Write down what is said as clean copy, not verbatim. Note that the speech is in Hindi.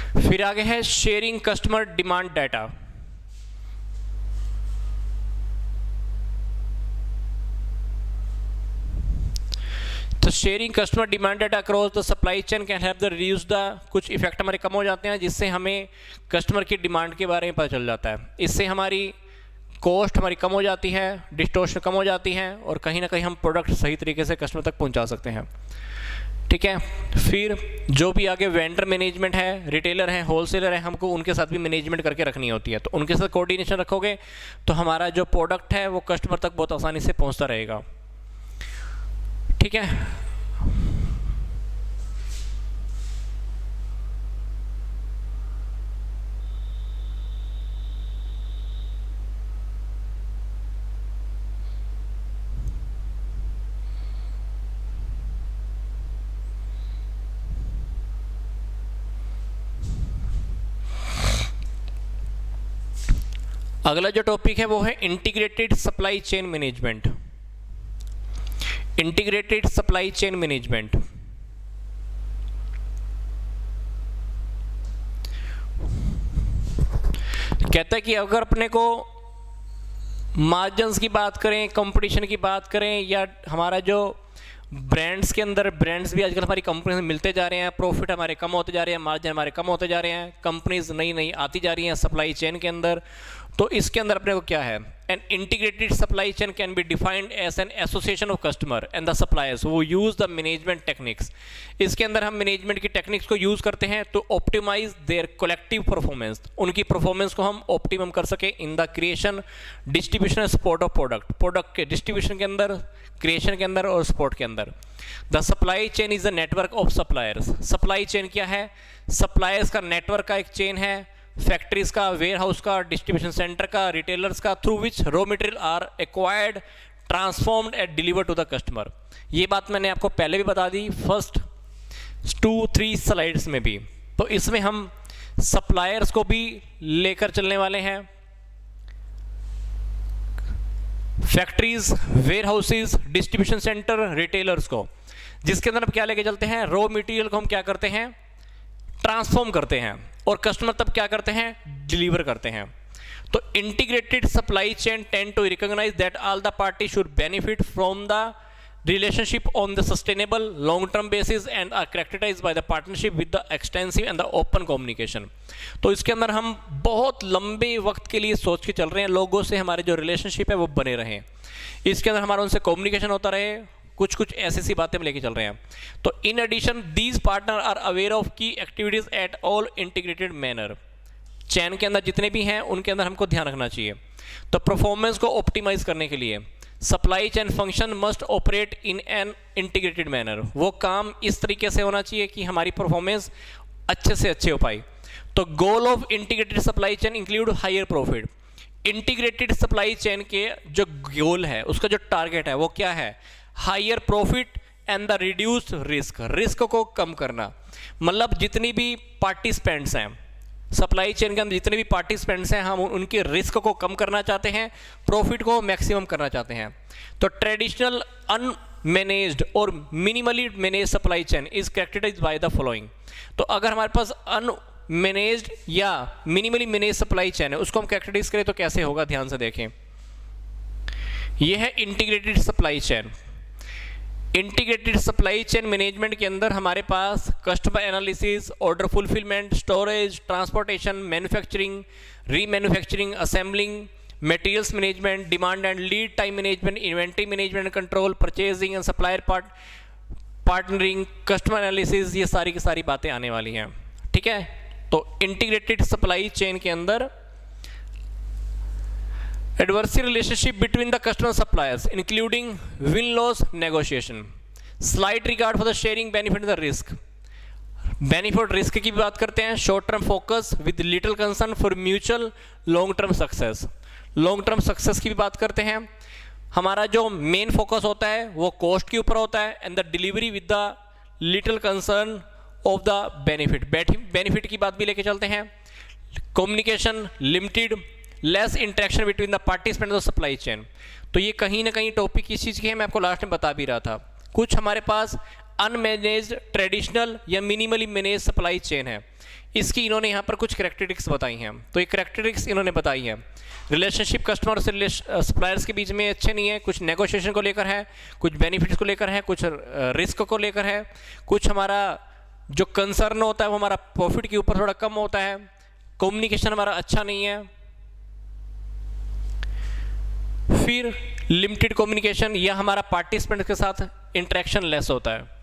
फिर आगे है शेयरिंग कस्टमर डिमांड डाटा। तो sharing customer demand data across the supply chain can help the reduce the, कुछ इफेक्ट हमारे कम हो जाते हैं जिससे हमें कस्टमर की डिमांड के बारे में पता चल जाता है। इससे हमारी कॉस्ट हमारी कम हो जाती है, डिस्टॉर्शन कम हो जाती है और कहीं ना कहीं हम प्रोडक्ट सही तरीके से कस्टमर तक पहुंचा सकते हैं। ठीक है, फिर जो भी आगे वेंडर मैनेजमेंट है, रिटेलर है, होलसेलर है, हमको उनके साथ भी मैनेजमेंट करके रखनी होती है। तो उनके साथ कोऑर्डिनेशन रखोगे तो हमारा जो प्रोडक्ट है वो कस्टमर तक बहुत आसानी से पहुंचता रहेगा। ठीक है, अगला जो टॉपिक है वो है integrated supply chain management. Integrated supply chain management कहता है कि अगर अपने को मार्जिन्स की बात करें, कंपटीशन की बात करें, या हमारा जो ब्रांड्स के अंदर, ब्रांड्स भी आजकल हमारी कंपनी में मिलते जा रहे हैं, प्रॉफिट हमारे कम होते जा रहे हैं, मार्जिन हमारे कम होते जा रहे हैं, कंपनीज नई नई आती जा रही हैं सप्लाई चेन के अंदर। तो इसके अंदर अपने को क्या है, an integrated supply chain can be defined as an association of customer and the suppliers वो यूज द मैनेजमेंट टेक्निक्स। इसके अंदर हम मैनेजमेंट की टेक्निक्स को यूज करते हैं तो ऑप्टिमाइज देयर कलेक्टिव परफॉर्मेंस, उनकी परफॉर्मेंस को हम ऑप्टिमम कर सके in the creation, distribution, support of product, product के डिस्ट्रीब्यूशन के अंदर, क्रिएशन के अंदर और सपोर्ट के अंदर। The supply chain is the network of suppliers. Supply chain क्या है, सप्लायर्स का नेटवर्क का एक चेन है, फैक्ट्रीज का, वेयर हाउस का, डिस्ट्रीब्यूशन सेंटर का, रिटेलर्स का, through which raw material are acquired, transformed and deliver to the customer. ये बात मैंने आपको पहले भी बता दी फर्स्ट 2-3 स्लाइड्स में भी। तो इसमें हम सप्लायर्स को भी लेकर चलने वाले हैं, factories, warehouses, distribution centre, retailers को, जिसके अंदर हम क्या लेके चलते हैं, रॉ मटेरियल को हम क्या करते हैं, ट्रांसफॉर्म करते हैं, और कस्टमर तब क्या करते हैं, डिलीवर करते हैं। तो integrated supply chain tend to recognise that all the party should benefit from the relationship on the sustainable long term basis and are characterised by the partnership with the extensive and the open communication. तो इसके अंदर हम बहुत लंबे वक्त के लिए सोच के चल रहे हैं, लोगों से हमारे जो रिलेशनशिप है वो बने रहें, इसके अंदर हमारा उनसे कम्युनिकेशन होता रहे, कुछ कुछ ऐसी सी बातें हम लेके चल रहे हैं। तो in addition these partner are aware of की activities at all integrated manner. Chain के अंदर जितने भी हैं उनके अंदर हमको ध्यान रखना चाहिए। तो परफॉर्मेंस को ऑप्टिमाइज करने के लिए supply chain function must operate in an integrated manner. वो काम इस तरीके से होना चाहिए कि हमारी परफॉर्मेंस अच्छे से अच्छे हो पाए। तो goal of integrated supply chain include higher profit. Integrated supply chain के जो गोल है, उसका जो टारगेट है वो क्या है, higher profit and the reduced risk. Risk को कम करना, मतलब जितनी भी पार्टिसिपेंट्स हैं सप्लाई चेन के अंदर, जितने भी पार्टिसिपेंट्स हैं, हम उनके रिस्क को कम करना चाहते हैं, प्रॉफिट को मैक्सिमम करना चाहते हैं। तो ट्रेडिशनल अनमैनेज्ड और minimally manage supply chain is characterised by the following. तो अगर हमारे पास अनमैनेज्ड या मिनिमली मैनेज सप्लाई चेन है, उसको हम कैरेक्टराइज करें तो कैसे होगा, ध्यान से देखें। यह है integrated supply chain. Integrated supply chain management के अंदर हमारे पास customer analysis, order fulfilment, storage, transportation, manufacturing, remanufacturing, assembling, materials management, demand and lead time management, inventory management control, purchasing and supplier partnering, customer analysis, ये सारी की सारी बातें आने वाली हैं। ठीक है, तो इंटीग्रेटेड सप्लाई चेन के अंदर adversary relationship between the customer suppliers including win-loss negotiation, slight regard for the sharing benefit and the risk, benefit risk की भी बात करते हैं, short term focus with little concern for mutual long term success, long term success की भी बात करते हैं। हमारा जो मेन फोकस होता है वो कॉस्ट के ऊपर होता है and the delivery with the little concern of the benefit, benefit की बात भी लेके चलते हैं। Communication limited, less interaction between the participants of supply chain. तो ये कहीं ना कहीं टॉपिक इस चीज़ की है, मैं आपको लास्ट में बता भी रहा था। कुछ हमारे पास अनमैनेज्ड ट्रेडिशनल या मिनिमली मैनेज सप्लाई चेन है। इसकी इन्होंने यहाँ पर कुछ कैरेक्टरिस्टिक्स बताई हैं। तो ये कैरेक्टरिस्टिक्स इन्होंने बताई है, रिलेशनशिप कस्टमर से सप्लायर्स के बीच में अच्छे नहीं है, कुछ नेगोशिएशन को लेकर है, कुछ बेनिफिट्स को लेकर है, कुछ रिस्क को लेकर है, कुछ हमारा जो कंसर्न होता है वो हमारा प्रॉफिट के ऊपर थोड़ा कम होता है, कम्युनिकेशन हमारा अच्छा नहीं है, फिर लिमिटेड कम्युनिकेशन या हमारा पार्टिसिपेंट के साथ इंटरेक्शन लेस होता है।